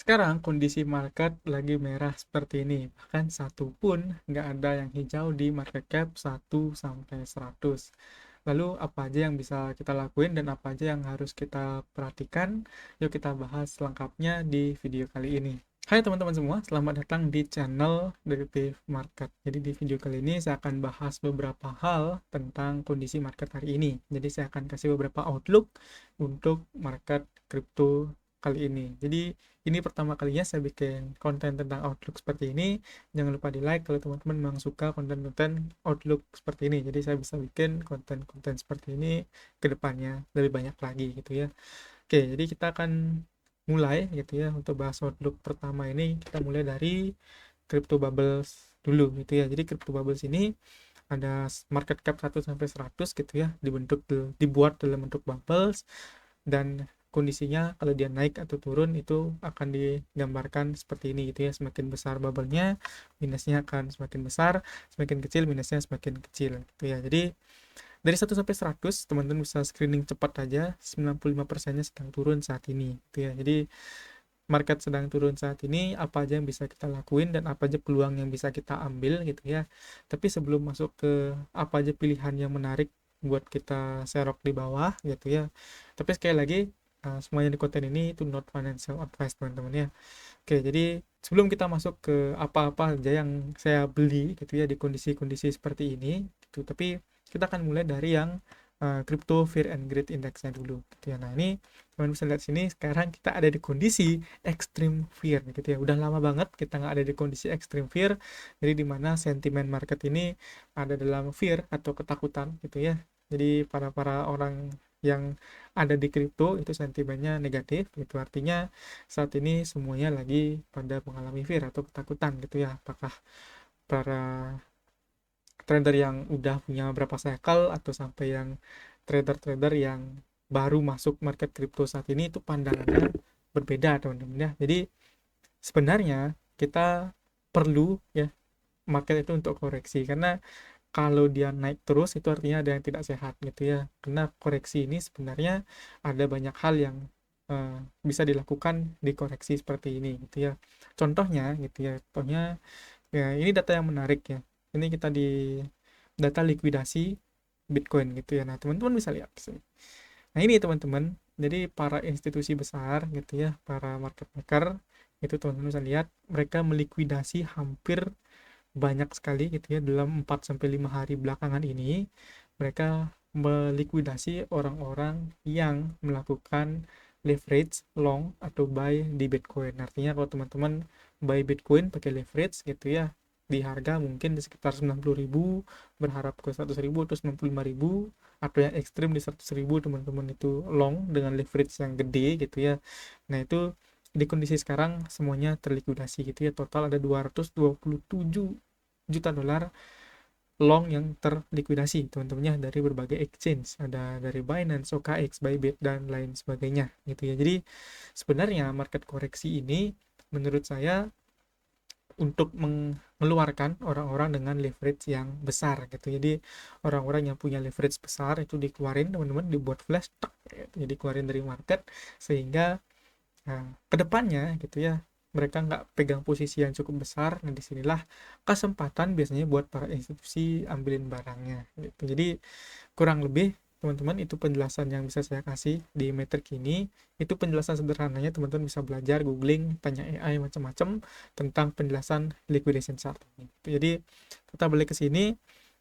Sekarang kondisi market lagi merah seperti ini, bahkan satu pun nggak ada yang hijau di market cap 1 sampai 100. Lalu apa aja yang bisa kita lakuin dan apa aja yang harus kita perhatikan? Yuk kita bahas lengkapnya di video kali ini. Hai teman-teman semua, selamat datang di channel Detektif Market. Jadi di video kali ini saya akan bahas beberapa hal tentang kondisi market hari ini. Jadi saya akan kasih beberapa outlook untuk market kripto kali ini. Jadi ini pertama kalinya saya bikin konten tentang Outlook seperti ini. Jangan lupa di like kalau teman-teman memang suka konten-konten Outlook seperti ini. Jadi saya bisa bikin konten-konten seperti ini ke depannya lebih banyak lagi gitu ya. Oke, jadi kita akan mulai gitu ya untuk bahas Outlook pertama ini. Kita mulai dari Crypto Bubbles dulu gitu ya. Jadi Crypto Bubbles ini ada market cap 1 sampai 100 gitu ya, dibuat dalam bentuk bubbles, dan kondisinya kalau dia naik atau turun itu akan digambarkan seperti ini gitu ya. Semakin besar bubble-nya, minusnya akan semakin besar, semakin kecil minusnya semakin kecil gitu ya. Jadi dari 1 sampai 100 teman-teman bisa screening cepat aja. 95%-nya sedang turun saat ini gitu ya. Jadi market sedang turun saat ini, apa aja yang bisa kita lakuin dan apa aja peluang yang bisa kita ambil gitu ya. Tapi sebelum masuk ke apa aja pilihan yang menarik buat kita serok di bawah gitu ya. Tapi sekali lagi, semuanya di konten ini itu not financial advice teman-teman ya. Oke, jadi sebelum kita masuk ke apa-apa aja yang saya beli gitu ya di kondisi-kondisi seperti ini gitu. Tapi kita akan mulai dari yang Crypto Fear and Greed Index-nya dulu gitu ya. Nah, ini teman bisa lihat sini, sekarang kita ada di kondisi extreme fear gitu ya. Udah lama banget kita nggak ada di kondisi extreme fear. Jadi di mana sentimen market ini ada dalam fear atau ketakutan gitu ya. Jadi para orang yang ada di kripto itu sentimennya negatif gitu. Artinya saat ini semuanya lagi pada mengalami fear atau ketakutan gitu ya. Apakah para trader yang udah punya berapa cycle atau sampai yang trader-trader yang baru masuk market crypto saat ini, itu pandangannya berbeda teman-teman ya. Jadi sebenarnya kita perlu ya market itu untuk koreksi, karena kalau dia naik terus itu artinya ada yang tidak sehat gitu ya. Karena koreksi ini sebenarnya ada banyak hal yang eh, bisa dilakukan di koreksi seperti ini gitu ya. Contohnya gitu ya, contohnya ya ini data yang menarik ya. Ini kita di data likuidasi Bitcoin gitu ya. Nah, teman-teman bisa lihat di sini. Nah, ini teman-teman. Jadi para institusi besar gitu ya, para market maker itu teman-teman bisa lihat mereka melikuidasi hampir banyak sekali gitu ya dalam 4 sampai 5 hari belakangan ini. Mereka melikuidasi orang-orang yang melakukan leverage long atau buy di Bitcoin. Artinya kalau teman-teman buy Bitcoin pakai leverage gitu ya, di harga mungkin di sekitar 90.000, berharap ke 100.000 atau 95.000, atau yang ekstrim di 100.000 teman-teman itu long dengan leverage yang gede gitu ya. Nah, itu di kondisi sekarang semuanya terlikuidasi gitu ya. Total ada 227 juta dolar long yang terlikuidasi teman-teman ya, dari berbagai exchange, ada dari Binance, OKX, Bybit dan lain sebagainya gitu ya. Jadi sebenarnya market koreksi ini menurut saya untuk mengeluarkan orang-orang dengan leverage yang besar gitu. Jadi orang-orang yang punya leverage besar itu dikeluarin teman-teman, dibuat flash tak, gitu. Jadi keluarin dari market sehingga kedepannya gitu ya mereka nggak pegang posisi yang cukup besar. Nah, disinilah kesempatan biasanya buat para institusi ambilin barangnya gitu. Jadi kurang lebih teman-teman itu penjelasan yang bisa saya kasih di metrik ini. Itu penjelasan sederhananya, teman-teman bisa belajar, googling, tanya AI macam-macam tentang penjelasan liquidation chart ini. Jadi kita balik ke sini,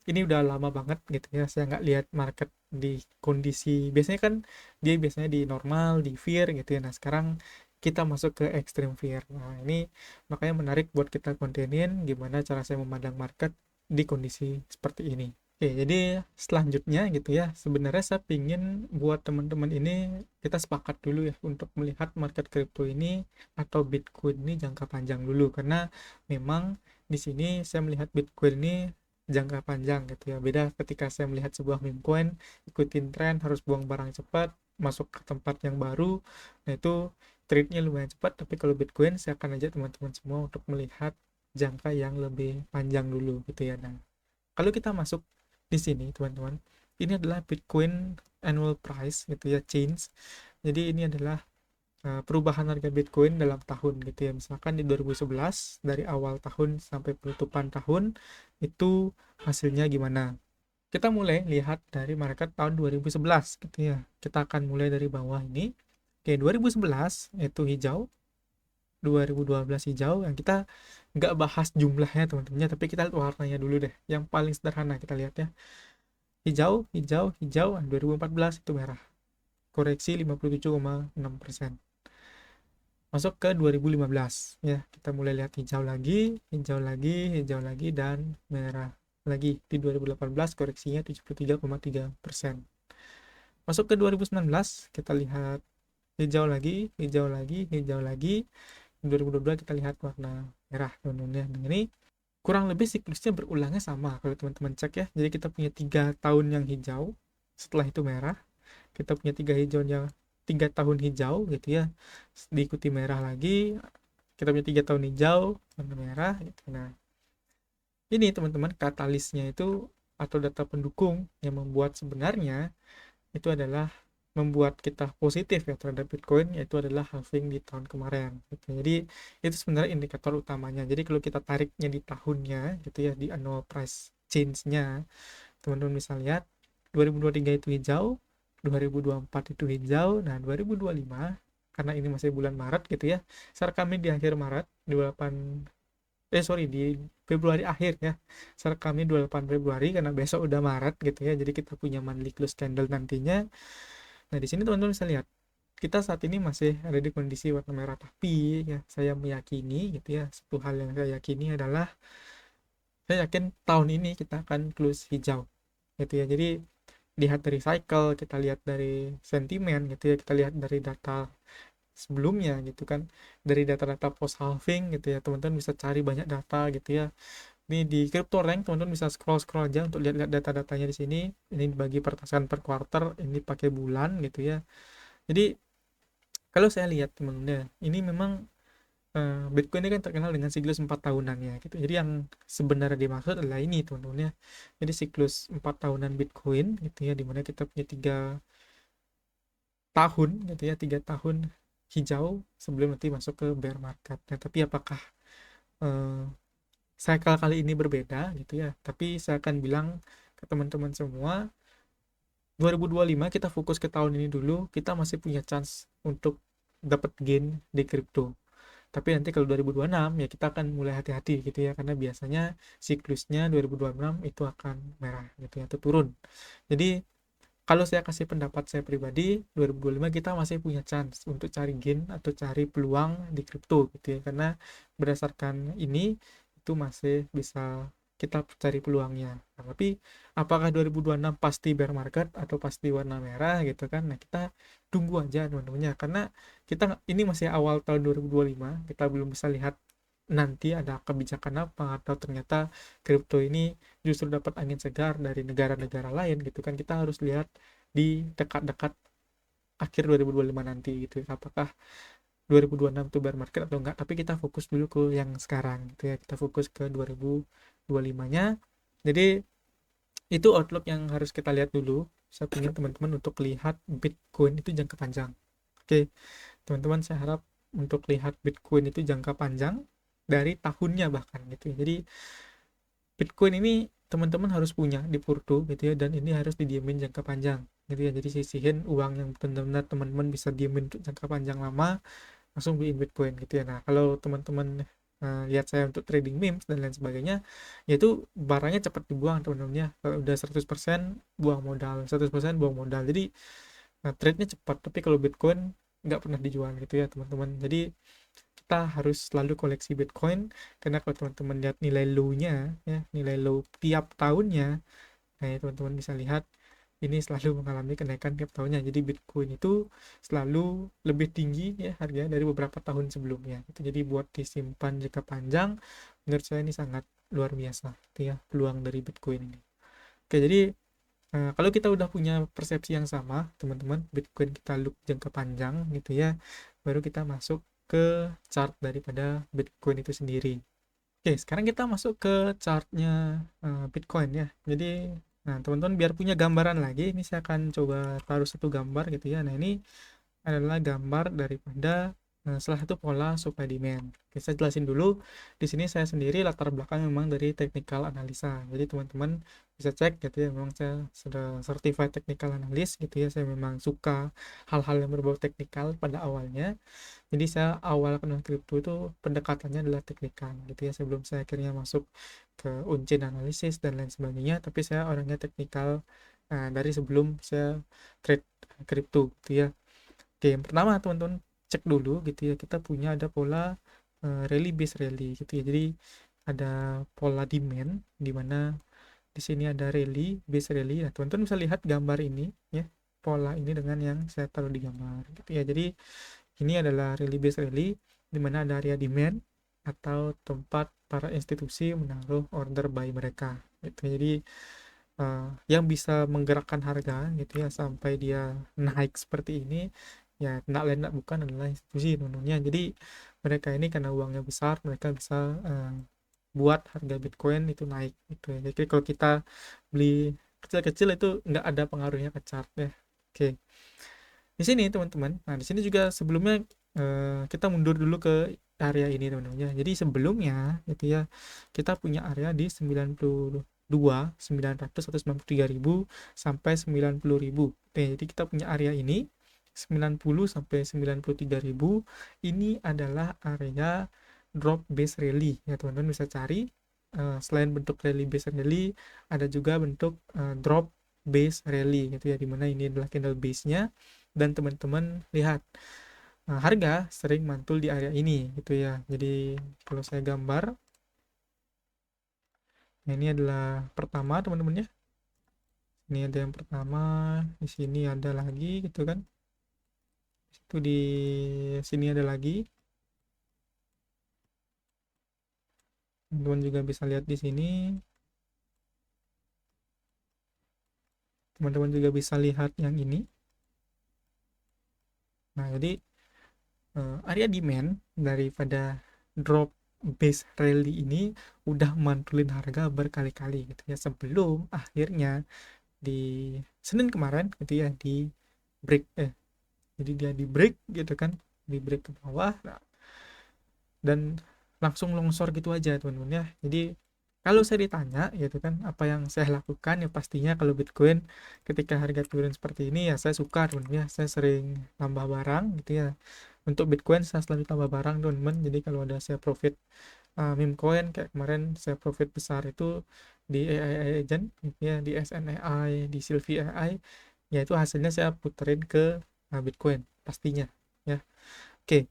ini udah lama banget gitu ya saya nggak lihat market di kondisi, biasanya kan dia biasanya di normal, di fear gitu ya. Nah, sekarang kita masuk ke extreme fear. Nah, ini makanya menarik buat kita kontenin gimana cara saya memandang market di kondisi seperti ini. Oke, jadi selanjutnya gitu ya, sebenarnya saya pingin buat teman-teman ini kita sepakat dulu ya untuk melihat market crypto ini atau Bitcoin ini jangka panjang dulu, karena memang di sini saya melihat Bitcoin ini jangka panjang gitu ya. Beda ketika saya melihat sebuah meme coin, ikutin tren, harus buang barang cepat, masuk ke tempat yang baru. Nah, itu trade-nya lumayan cepat. Tapi kalau Bitcoin saya akan ajak teman-teman semua untuk melihat jangka yang lebih panjang dulu gitu ya. Nah, kalau kita masuk di sini teman-teman, ini adalah Bitcoin annual price gitu ya, change. Jadi ini adalah perubahan harga Bitcoin dalam tahun gitu ya. Misalkan di 2011 dari awal tahun sampai penutupan tahun itu hasilnya gimana. Kita mulai lihat dari market tahun 2011 gitu ya. Kita akan mulai dari bawah ini. Oke, 2011 itu hijau, 2012 hijau. Yang kita nggak bahas jumlahnya teman-teman, tapi kita lihat warnanya dulu deh. Yang paling sederhana kita lihat ya. Hijau, hijau, hijau. 2014 itu merah. Koreksi 57,6%. Masuk ke 2015 ya, kita mulai lihat hijau lagi, hijau lagi, hijau lagi, dan merah lagi. Di 2018 koreksinya 73,3%. Masuk ke 2019 kita lihat hijau lagi, hijau lagi, hijau lagi. Di 2022 kita lihat warna merah teman-teman ya. Nah, ini kurang lebih siklusnya berulangnya sama kalau teman-teman cek ya. Jadi kita punya 3 tahun yang hijau, setelah itu merah. Kita punya 3 tahun hijau gitu ya, diikuti merah lagi. Kita punya 3 tahun hijau, warna merah gitu. Nah, ini teman-teman katalisnya itu atau data pendukung yang membuat sebenarnya itu adalah membuat kita positif ya terhadap Bitcoin, yaitu adalah halving di tahun kemarin gitu. Jadi itu sebenarnya indikator utamanya. Jadi kalau kita tariknya di tahunnya gitu ya, di annual price change-nya, teman-teman bisa lihat 2023 itu hijau, 2024 itu hijau. Nah, 2025 karena ini masih bulan Maret gitu ya, saya rekamnya di akhir Maret, 28 di Februari akhir ya, saya rekamnya 28 Februari karena besok udah Maret gitu ya, jadi kita punya monthly close candle nantinya. Nah, di sini teman-teman bisa lihat kita saat ini masih ada di kondisi warna merah, tapi ya saya meyakini gitu ya, satu hal yang saya yakini adalah saya yakin tahun ini kita akan close hijau gitu ya. Jadi lihat dari cycle, kita lihat dari sentimen gitu ya, kita lihat dari data sebelumnya gitu kan, dari data-data post halving gitu ya, teman-teman bisa cari banyak data gitu ya. Ini di CryptoRank teman-teman bisa scroll aja untuk lihat data-datanya di sini. Ini dibagi pertasan per quarter, ini pakai bulan gitu ya. Jadi kalau saya lihat teman-teman ya, ini memang Bitcoin ini kan terkenal dengan siklus 4 tahunan ya gitu. Jadi yang sebenarnya dimaksud adalah ini teman-teman ya. Jadi siklus 4 tahunan Bitcoin gitu ya, dimana kita punya 3 tahun gitu ya, 3 tahun hijau sebelum nanti masuk ke bear market. Nah, tapi apakah eh, cycle kali ini berbeda gitu ya? Tapi saya akan bilang ke teman-teman semua, 2025 kita fokus ke tahun ini dulu, kita masih punya chance untuk dapat gain di crypto. Tapi nanti kalau 2026 ya kita akan mulai hati-hati gitu ya, karena biasanya siklusnya 2026 itu akan merah gitu ya, atau turun. Jadi kalau saya kasih pendapat saya pribadi, 2025 kita masih punya chance untuk cari gain atau cari peluang di kripto gitu ya, karena berdasarkan ini itu masih bisa kita cari peluangnya. Nah, tapi apakah 2026 pasti bear market atau pasti warna merah gitu kan? Nah, kita tunggu aja teman-teman ya, karena kita ini masih awal tahun 2025, kita belum bisa lihat nanti ada kebijakan apa, atau ternyata kripto ini justru dapat angin segar dari negara-negara lain gitu kan. Kita harus lihat di dekat-dekat akhir 2025 nanti gitu ya, apakah 2026 itu bear market atau enggak. Tapi kita fokus dulu ke yang sekarang gitu ya, kita fokus ke 2025 nya. Jadi itu outlook yang harus kita lihat dulu. Saya ingin teman-teman untuk lihat Bitcoin itu jangka panjang. Oke teman-teman, saya harap untuk lihat Bitcoin itu jangka panjang dari tahunnya bahkan gitu ya. Jadi Bitcoin ini teman-teman harus punya di Purto gitu ya, dan ini harus didiemin jangka panjang gitu ya. Jadi sisihin uang yang benar-benar teman-teman bisa diemin untuk jangka panjang lama, langsung beliin Bitcoin gitu ya. Nah, kalau teman-teman lihat saya untuk trading memes dan lain sebagainya, yaitu barangnya cepat dibuang teman-teman ya. Kalau udah 100% buang modal, 100% buang modal. Jadi trade-nya cepat, tapi kalau Bitcoin nggak pernah dijual gitu ya teman-teman. Jadi kita harus selalu koleksi Bitcoin, karena kalau teman-teman lihat nilai low-nya ya, nilai low tiap tahunnya, nah ya, teman-teman bisa lihat ini selalu mengalami kenaikan tiap tahunnya. Jadi Bitcoin itu selalu lebih tinggi ya harganya dari beberapa tahun sebelumnya gitu. Jadi buat disimpan jangka panjang, menurut saya ini sangat luar biasa gitu ya peluang dari Bitcoin ini. Oke, jadi kalau kita udah punya persepsi yang sama teman-teman, Bitcoin kita look jangka panjang gitu ya, baru kita masuk ke chart daripada Bitcoin itu sendiri. Oke, sekarang kita masuk ke chartnya Bitcoin ya. Jadi, nah teman-teman biar punya gambaran lagi, ini saya akan coba taruh satu gambar gitu ya. Nah ini adalah gambar daripada salah satu pola supply demand. Oke, saya jelasin dulu. Di sini saya sendiri latar belakang memang dari technical analisa. Jadi teman-teman bisa cek gitu ya, memang saya sudah certified technical analyst gitu ya. Saya memang suka hal-hal yang berbau teknikal pada awalnya. Jadi saya awal kenal kripto itu pendekatannya adalah teknikal gitu ya, sebelum saya akhirnya masuk ke unsur analisis dan lain sebagainya. Tapi saya orangnya teknikal dari sebelum saya trade kripto gitu ya. Oke, yang pertama teman-teman cek dulu gitu ya, kita punya ada pola rally base rally gitu ya. Jadi ada pola demand di mana di sini ada rally base rally. Nah, teman-teman bisa lihat gambar ini ya, pola ini dengan yang saya taruh di gambar gitu ya. Jadi ini adalah rally base rally di mana ada area demand atau tempat para institusi menaruh order buy mereka gitu. Jadi yang bisa menggerakkan harga gitu ya sampai dia naik seperti ini ya tidak lain tidak bukan adalah institusi tentunya. Jadi mereka ini karena uangnya besar, mereka bisa buat harga Bitcoin itu naik gitu ya. Jadi kalau kita beli kecil-kecil itu nggak ada pengaruhnya ke chart ya. Oke, di sini teman-teman, nah di sini juga sebelumnya kita mundur dulu ke area ini teman-teman ya. Jadi sebelumnya gitu ya, kita punya area di 92.993.000 sampai 90.000. Oke, jadi kita punya area ini 90 sampai 93.000. Ini adalah area drop base rally ya, teman-teman bisa cari. Selain bentuk rally base rally, ada juga bentuk drop base rally gitu ya, dimana ini adalah candle base nya. Dan teman-teman lihat harga sering mantul di area ini gitu ya. Jadi kalau saya gambar, nah ini adalah pertama teman-teman ya, ini ada yang pertama, di sini ada lagi gitu kan, itu di sini ada lagi, teman-teman juga bisa lihat di sini, teman-teman juga bisa lihat yang ini. Nah jadi area demand daripada drop base rally ini udah mantulin harga berkali-kali gitu ya, sebelum akhirnya di Senin kemarin gitu ya di break jadi dia di break gitu kan, di break ke bawah. Nah, dan langsung longsor gitu aja teman-teman ya. Jadi kalau saya ditanya gitu kan apa yang saya lakukan, ya pastinya kalau Bitcoin ketika harga turun seperti ini ya saya suka teman-teman ya, saya sering tambah barang gitu ya. Untuk Bitcoin saya selalu tambah barang teman-teman. Jadi kalau ada saya profit meme coin kayak kemarin saya profit besar itu di AI agent gitu ya, di SNAI, di Sylvie AI, ya itu hasilnya saya puterin ke Bitcoin pastinya ya. Oke,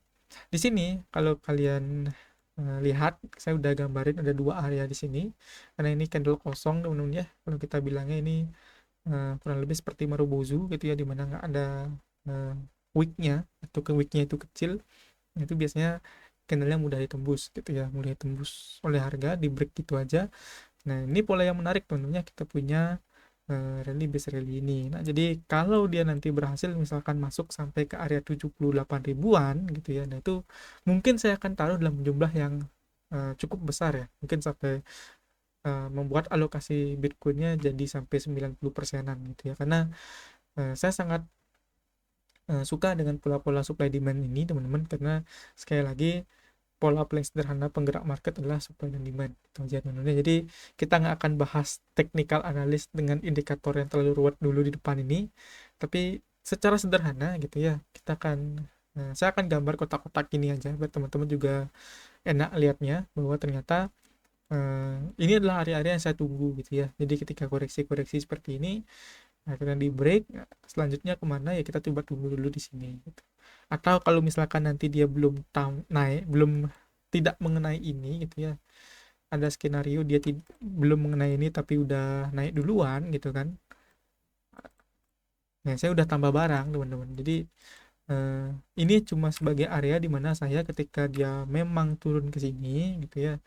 di sini kalau kalian lihat saya udah gambarin ada dua area di sini, karena ini candle kosong teman-teman ya. Kalau kita bilangnya ini kurang lebih seperti Marubozu gitu ya, dimana nggak ada uh, wicknya atau ke wicknya itu kecil. Nah, itu biasanya candlenya mudah ditembus gitu ya, mudah ditembus oleh harga di break gitu aja. Nah ini pola yang menarik teman-teman ya, kita punya rally base rally ini. Nah jadi kalau dia nanti berhasil misalkan masuk sampai ke area 78 ribuan gitu ya, nah itu mungkin saya akan taruh dalam jumlah yang cukup besar ya, mungkin sampai membuat alokasi Bitcoinnya jadi sampai 90%-an gitu ya, karena saya sangat suka dengan pola-pola supply demand ini teman-teman, karena sekali lagi pola paling sederhana penggerak market adalah supply dan demand itu aja teman-teman. Jadi kita nggak akan bahas technical analysis dengan indikator yang terlalu ruwet dulu di depan ini, tapi secara sederhana gitu ya kita akan saya akan gambar kotak-kotak ini aja biar teman-teman juga enak lihatnya bahwa ternyata ini adalah area-area yang saya tunggu gitu ya. Jadi ketika koreksi-koreksi seperti ini akhirnya di break, selanjutnya kemana ya kita coba tunggu dulu di sini gitu. Atau kalau misalkan nanti dia belum naik, belum tidak mengenai ini gitu ya, ada skenario dia belum mengenai ini tapi udah naik duluan gitu kan, ya saya udah tambah barang teman-teman. Jadi eh, ini cuma sebagai area di mana saya ketika dia memang turun ke sini gitu ya,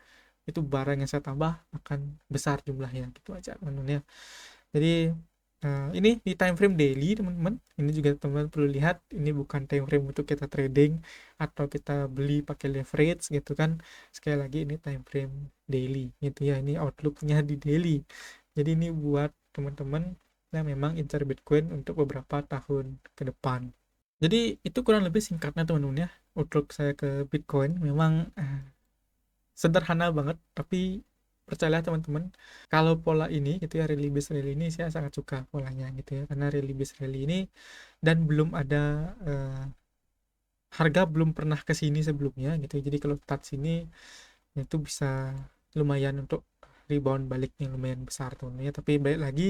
itu barang yang saya tambah akan besar jumlahnya gitu aja teman-teman ya. Jadi ini di time frame daily teman-teman. Ini juga teman-teman perlu lihat, ini bukan time frame untuk kita trading atau kita beli pakai leverage gitu kan. Sekali lagi ini time frame daily gitu ya. Ini outlooknya di daily. Jadi ini buat teman-teman yang memang incar Bitcoin untuk beberapa tahun ke depan. Jadi itu kurang lebih singkatnya teman-teman ya untuk saya ke Bitcoin. Memang sederhana banget, tapi percayalah teman-teman, kalau pola ini gitu ya, rally based rally ini saya sangat suka polanya gitu ya, karena rally based rally ini dan belum ada harga belum pernah ke sini sebelumnya gitu ya. Jadi kalau touch sini itu bisa lumayan untuk rebound baliknya lumayan besar teman-teman ya. Tapi balik lagi,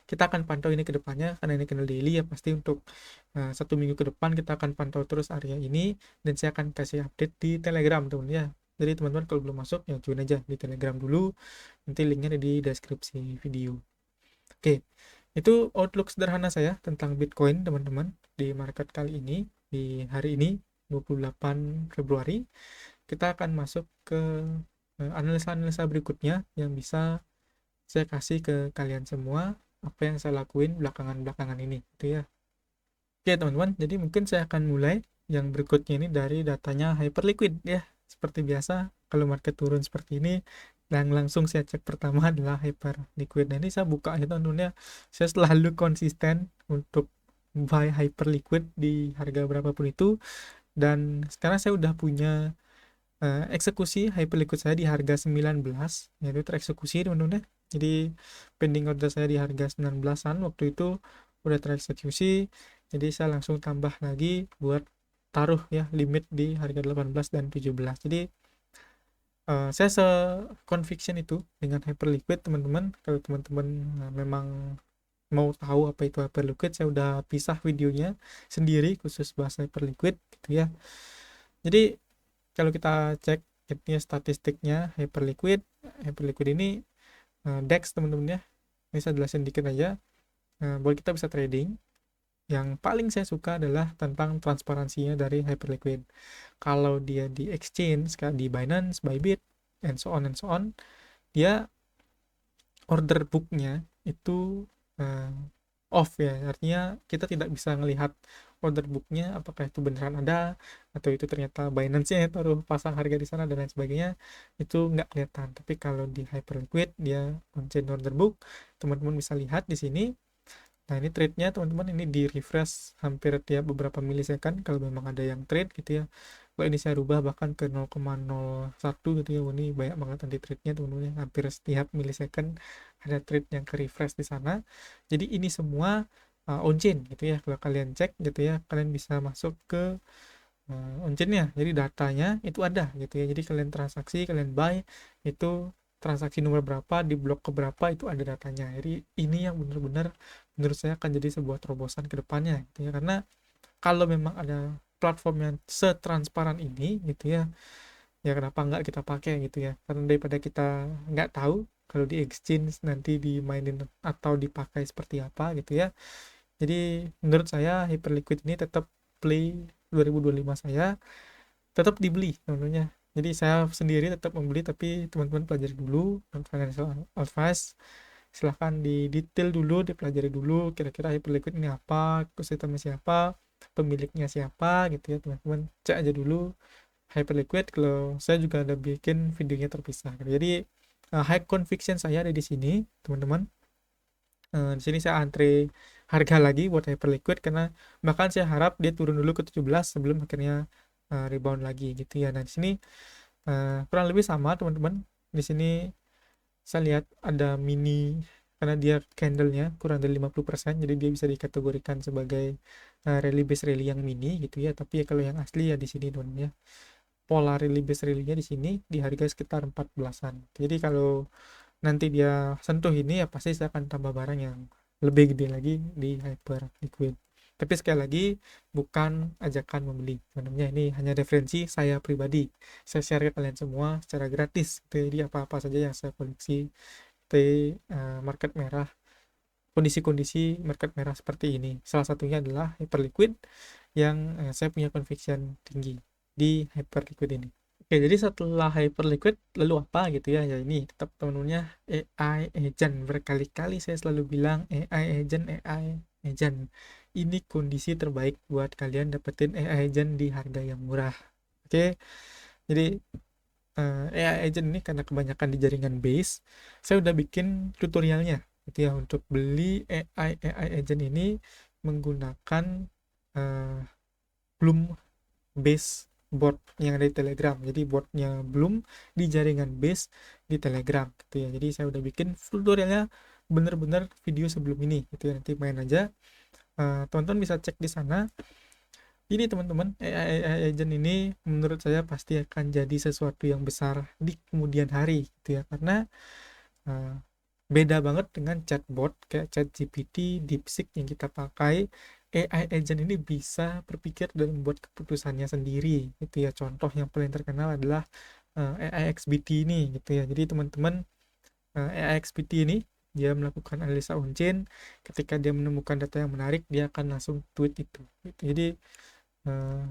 kita akan pantau ini ke depannya karena ini candle daily ya, pasti untuk 1 minggu ke depan kita akan pantau terus area ini, dan saya akan kasih update di Telegram teman-teman ya. Jadi teman-teman kalau belum masuk ya join aja di Telegram dulu, nanti linknya ada di deskripsi video. Oke, itu outlook sederhana saya tentang Bitcoin teman-teman di market kali ini, di hari ini 28 Februari. Kita akan masuk ke analisa-analisa berikutnya yang bisa saya kasih ke kalian semua, apa yang saya lakuin belakangan-belakangan ini gitu ya. Oke teman-teman, jadi mungkin saya akan mulai yang berikutnya ini dari datanya Hyperliquid ya. Seperti biasa, kalau market turun seperti ini, yang langsung saya cek pertama adalah Hyperliquid. Nah ini saya buka ya teman-teman ya, saya selalu konsisten untuk buy Hyperliquid di harga berapapun itu, dan sekarang saya udah punya eksekusi Hyperliquid saya di harga 19, yaitu tereksekusi teman-teman ya. Jadi pending order saya di harga 19-an waktu itu udah tereksekusi, jadi saya langsung tambah lagi buat taruh ya limit di harga 18 dan 17. Jadi saya se-conviction itu dengan Hyperliquid teman-teman. Kalau teman-teman memang mau tahu apa itu Hyperliquid, saya udah pisah videonya sendiri khusus bahas Hyperliquid gitu ya. Jadi kalau kita cek ya statistiknya Hyperliquid ini DEX teman-teman ya. Ini saya jelasin dikit aja. Buat kita bisa trading, yang paling saya suka adalah tentang transparansinya dari Hyperliquid. Kalau dia di exchange kayak di Binance, Bybit, and so on, dia order booknya itu uh, off ya, artinya kita tidak bisa melihat order booknya apakah itu beneran ada atau itu ternyata Binance-nya taruh pasang harga di sana dan lain sebagainya, itu nggak kelihatan. Tapi kalau di Hyperliquid dia on chain order book, teman-teman bisa lihat di sini. Nah ini trade-nya teman-teman, ini di refresh hampir tiap beberapa milisecond kalau memang ada yang trade gitu ya. Kalau ini saya rubah bahkan ke 0,01 gitu ya. Ini banyak banget anti trade-nya teman-teman ya. Hampir setiap milisecond ada trade yang ke refresh di sana. Jadi ini semua on chain gitu ya. Kalau kalian cek gitu ya, kalian bisa masuk ke on chain-nya. Jadi datanya itu ada gitu ya. Jadi kalian transaksi, kalian buy, itu transaksi nomor berapa di blok ke berapa itu ada datanya. Jadi ini yang benar-benar menurut saya akan jadi sebuah terobosan ke depannya gitu ya. Karena kalau memang ada platform yang setransparan ini gitu ya, ya kenapa nggak kita pakai gitu ya. Karena daripada kita nggak tahu kalau di exchange nanti dimainin atau dipakai seperti apa gitu ya. Jadi menurut saya Hyperliquid ini tetap play 2025 saya tetap dibeli tentunya. Jadi saya sendiri tetap membeli, tapi teman-teman pelajari dulu financial advice, silahkan di detail dulu, dipelajari dulu kira-kira Hyperliquid ini apa, ekosistemnya siapa, pemiliknya siapa gitu ya teman-teman. Cek aja dulu Hyperliquid. Kalau saya juga ada bikin videonya terpisah gitu. Jadi high conviction saya ada di sini teman-teman. Di sini saya antre harga lagi buat Hyperliquid, karena bahkan saya harap dia turun dulu ke 17 sebelum akhirnya rebound lagi gitu ya. Nah di sini kurang lebih sama teman-teman. Di sini saya lihat ada mini, karena dia candlenya kurang dari 50%, jadi dia bisa dikategorikan sebagai rally base rally yang mini gitu ya. Tapi ya kalau yang asli ya di sini teman ya, pola rally base rally-nya di sini di harga sekitar 14-an. Jadi kalau nanti dia sentuh ini ya pasti saya akan tambah barang yang lebih gede lagi di Hyperliquid. Tapi sekali lagi bukan ajakan membeli teman-teman, ini hanya referensi saya pribadi, saya share ke kalian semua secara gratis. Jadi apa-apa saja yang saya koleksi di market merah, kondisi-kondisi market merah seperti ini, salah satunya adalah Hyperliquid yang saya punya conviction tinggi di Hyperliquid ini. Oke, jadi setelah Hyperliquid lalu apa gitu ya? Ya ini tetap temennya AI agent. Berkali-kali saya selalu bilang AI agent, AI agent. Ini kondisi terbaik buat kalian dapetin AI agent di harga yang murah. Oke, jadi AI agent ini karena kebanyakan di jaringan base, saya udah bikin tutorialnya gitu ya untuk beli AI agent ini menggunakan belum base bot yang ada di Telegram. Jadi botnya belum di jaringan base di Telegram gitu ya. Jadi saya udah bikin tutorialnya bener-bener video sebelum ini gitu ya. Nanti main aja. Teman-teman bisa cek di sana. Ini teman-teman, AI agent ini menurut saya pasti akan jadi sesuatu yang besar di kemudian hari gitu ya. Karena eh, beda banget dengan chatbot kayak ChatGPT, DeepSeek yang kita pakai. AI agent ini bisa berpikir dan membuat keputusannya sendiri gitu ya. Contoh yang paling terkenal adalah AI XBT ini gitu ya. Jadi teman-teman, AI XBT ini dia melakukan analisa on-chain. Ketika dia menemukan data yang menarik, dia akan langsung tweet itu gitu. Jadi eh,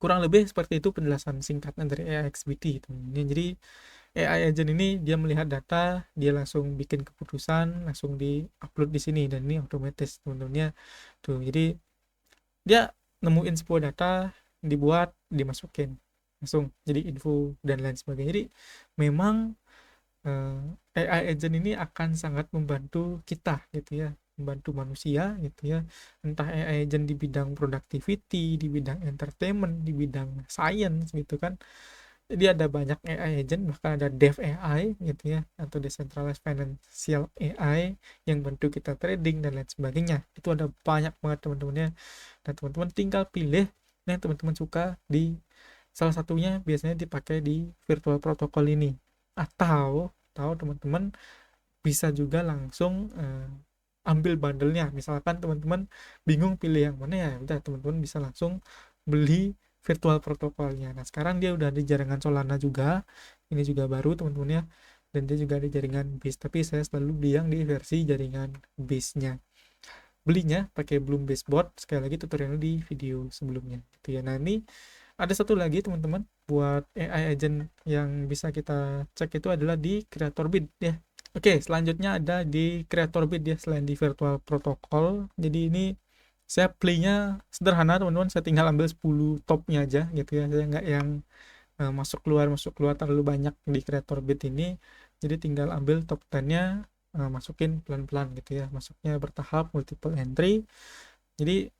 kurang lebih seperti itu penjelasan singkatnya dari AI XBT itu. Jadi AI agent ini dia melihat data, dia langsung bikin keputusan, langsung di-upload di sini, dan ini otomatis teman-temannya tuh. Jadi dia nemuin sebuah data, dibuat, dimasukin langsung jadi info dan lain sebagainya. Jadi memang AI agent ini akan sangat membantu kita gitu ya, membantu manusia gitu ya. Entah AI agent di bidang productivity, di bidang entertainment, di bidang science gitu kan. Jadi ada banyak AI agent, bahkan ada Dev AI gitu ya, atau Decentralized Financial AI yang bantu kita trading dan lain sebagainya. Itu ada banyak banget teman-teman ya. Dan teman-teman tinggal pilih yang teman-teman suka. Di salah satunya biasanya dipakai di virtual protocol ini, atau teman-teman bisa juga langsung ambil bundle-nya. Misalkan teman-teman bingung pilih yang mana, ya udah teman-teman bisa langsung beli virtual protokolnya. Nah, sekarang dia udah ada jaringan Solana juga. Ini juga baru teman-teman ya. Dan dia juga ada jaringan Base, tapi saya selalu beli yang di versi jaringan Base-nya. Belinya pakai Bloom Base Bot. Sekali lagi tutorialnya di video sebelumnya gitu ya. Nah, ini ada satu lagi teman-teman buat AI agent yang bisa kita cek, itu adalah di CreatorBit ya. Oke, selanjutnya ada di CreatorBit ya, selain di virtual protocol. Jadi ini saya playnya sederhana teman-teman, saya tinggal ambil 10 topnya aja gitu ya. Saya nggak yang masuk keluar terlalu banyak di CreatorBit ini. Jadi tinggal ambil top 10-nya, masukin pelan-pelan gitu ya. Masuknya bertahap, multiple entry. Jadi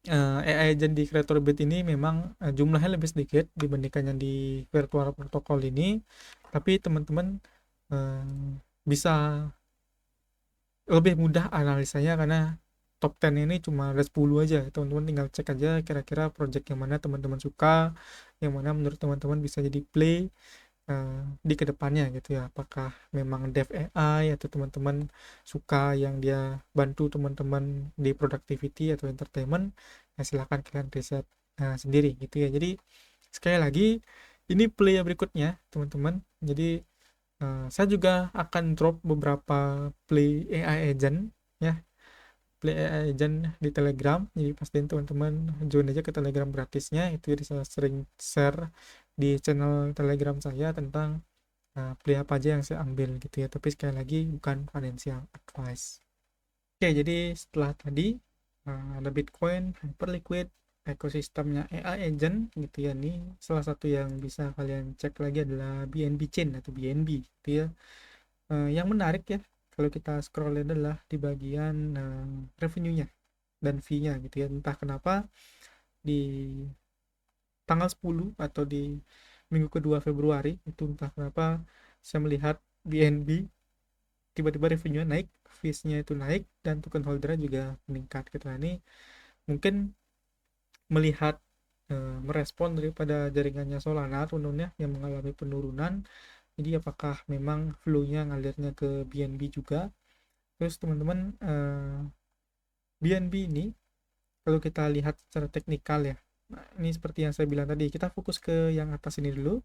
AI agent di CreatorBit ini memang jumlahnya lebih sedikit dibandingkan yang di virtual protocol ini, tapi teman-teman eh, bisa lebih mudah analisanya karena top 10 ini cuma ada 10 aja. Teman-teman tinggal cek aja kira-kira project yang mana teman-teman suka, yang mana menurut teman-teman bisa jadi play di kedepannya gitu ya. Apakah memang dev AI, atau teman-teman suka yang dia bantu teman-teman di productivity atau entertainment, ya silahkan kalian riset sendiri gitu ya. Jadi sekali lagi, ini play yang berikutnya teman-teman. Jadi saya juga akan drop beberapa play AI agent ya, play AI agent di Telegram. Jadi pastiin teman-teman join aja ke Telegram gratisnya, itu ya. Saya sering share di channel Telegram saya tentang play apa aja yang saya ambil gitu ya. Tapi sekali lagi bukan financial advice. Oke, jadi setelah tadi ada Bitcoin, Hyperliquid, ekosistemnya AI agent gitu ya. Nih salah satu yang bisa kalian cek lagi adalah BNB Chain atau BNB gitu ya. Yang menarik ya, kalau kita scroll adalah di bagian revenue-nya dan fee-nya gitu ya. Entah kenapa di tanggal 10 atau di minggu kedua Februari itu, entah kenapa saya melihat BNB tiba-tiba revenue naik, fees-nya itu naik, dan token holder juga meningkat gitu. Nah, ini mungkin melihat merespon daripada jaringannya Solana tentunya yang mengalami penurunan. Jadi apakah memang flow-nya ngalirnya ke BNB juga. Terus teman-teman, BNB ini kalau kita lihat secara teknikal ya, nah, ini seperti yang saya bilang tadi, kita fokus ke yang atas ini dulu,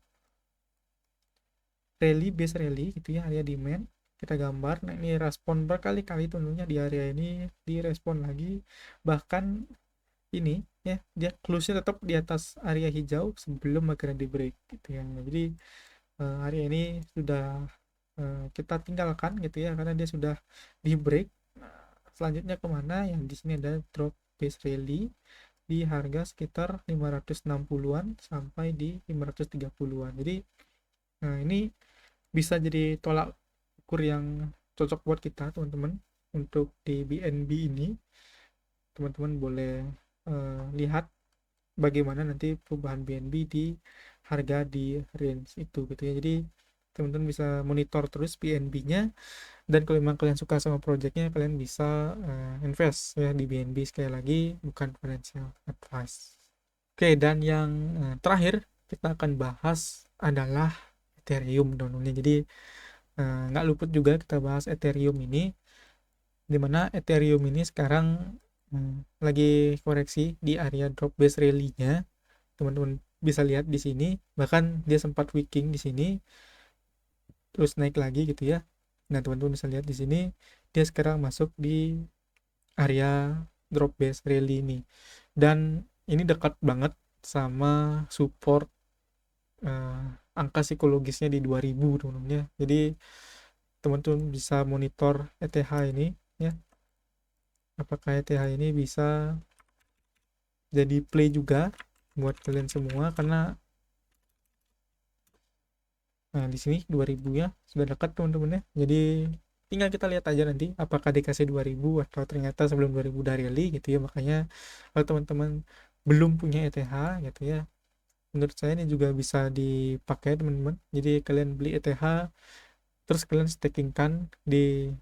rally, base rally gitu ya, area demand kita gambar. Nah, ini respon berkali-kali tentunya di area ini, direspon lagi, bahkan ini ya, dia close-nya tetap di atas area hijau sebelum akhirnya di break gitu ya. Jadi area ini sudah kita tinggalkan gitu ya, karena dia sudah di break. Nah, selanjutnya kemana? Yang di sini ada drop base rally di harga sekitar 560-an sampai di 530-an. Jadi ini bisa jadi tolak ukur yang cocok buat kita teman-teman. Untuk di BNB ini teman-teman boleh lihat bagaimana nanti perubahan BNB di harga di range itu gitu ya. Jadi teman-teman bisa monitor terus BNB-nya, dan kalau memang kalian suka sama projectnya, kalian bisa invest ya di BNB. Sekali lagi, bukan financial advice. Oke, dan yang terakhir kita akan bahas adalah Ethereum teman-teman. Jadi nggak luput juga kita bahas Ethereum ini, dimana Ethereum ini sekarang lagi koreksi di area drop base rally-nya. Teman-teman bisa lihat di sini, bahkan dia sempat wicking di sini terus naik lagi gitu ya. Nah, teman-teman bisa lihat di sini dia sekarang masuk di area drop base rally ini, dan ini dekat banget sama support eh, angka psikologisnya di 2000 teman-teman ya. Jadi teman-teman bisa monitor ETH ini ya, apakah ETH ini bisa jadi play juga buat kalian semua, karena nah di sini 2000 ya sudah dekat teman-teman ya. Jadi tinggal kita lihat aja nanti apakah dikasih 2000 atau ternyata sebelum 2000 dari rally gitu ya. Makanya kalau teman-teman belum punya ETH gitu ya, menurut saya ini juga bisa dipakai teman-teman. Jadi kalian beli ETH terus kalian stakingkan di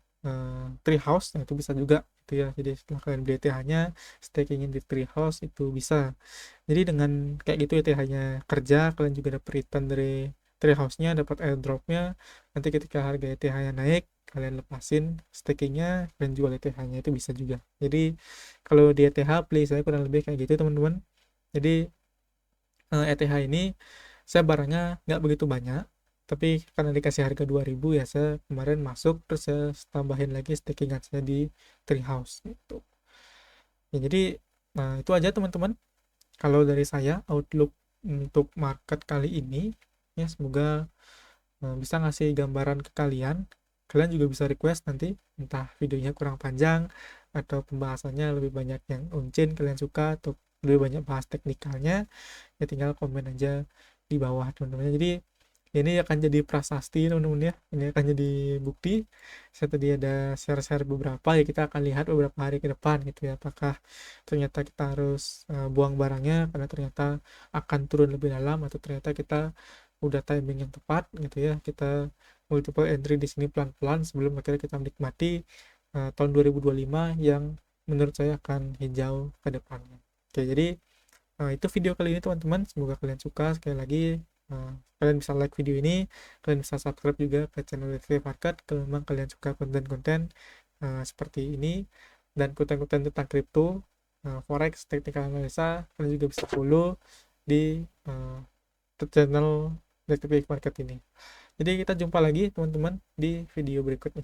Treehouse, nah itu bisa juga gitu ya. Jadi setelah kalian beli ETH-nya, stakingin di Treehouse itu bisa. Jadi dengan kayak gitu ETH-nya kerja, kalian juga dapat return dari Treehouse-nya, dapat airdrop-nya. Nanti ketika harga ETH-nya naik, kalian lepasin stakingnya dan jual ETH-nya, itu bisa juga. Jadi kalau di ETH play saya kurang lebih kayak gitu teman-teman. Jadi ETH ini saya barangnya nggak begitu banyak, tapi karena dikasih harga 2000 ya saya kemarin masuk, terus saya tambahin lagi stakingan saya di Treehouse gitu ya. Jadi nah itu aja teman-teman kalau dari saya outlook untuk market kali ini ya. Semoga bisa ngasih gambaran ke kalian. Kalian juga bisa request nanti, entah videonya kurang panjang atau pembahasannya lebih banyak yang on-chain kalian suka, atau lebih banyak bahas teknikalnya, ya tinggal komen aja di bawah teman-teman. Jadi ini akan jadi prasasti teman-teman ya, ini akan jadi bukti. Saya tadi ada share-share beberapa, ya kita akan lihat beberapa hari ke depan gitu ya, apakah ternyata kita harus buang barangnya karena ternyata akan turun lebih dalam, atau ternyata kita udah timing yang tepat gitu ya, kita multiple entry di sini pelan-pelan sebelum akhirnya kita menikmati tahun 2025 yang menurut saya akan hijau ke depannya. Oke, jadi itu video kali ini teman-teman, semoga kalian suka. Sekali lagi kalian bisa like video ini, kalian bisa subscribe juga ke channel Detective Market kalau memang kalian suka konten-konten seperti ini, dan konten-konten tentang kripto, forex, technical analisa. Kalian juga bisa follow di channel Detective Market ini. Jadi kita jumpa lagi teman-teman di video berikutnya.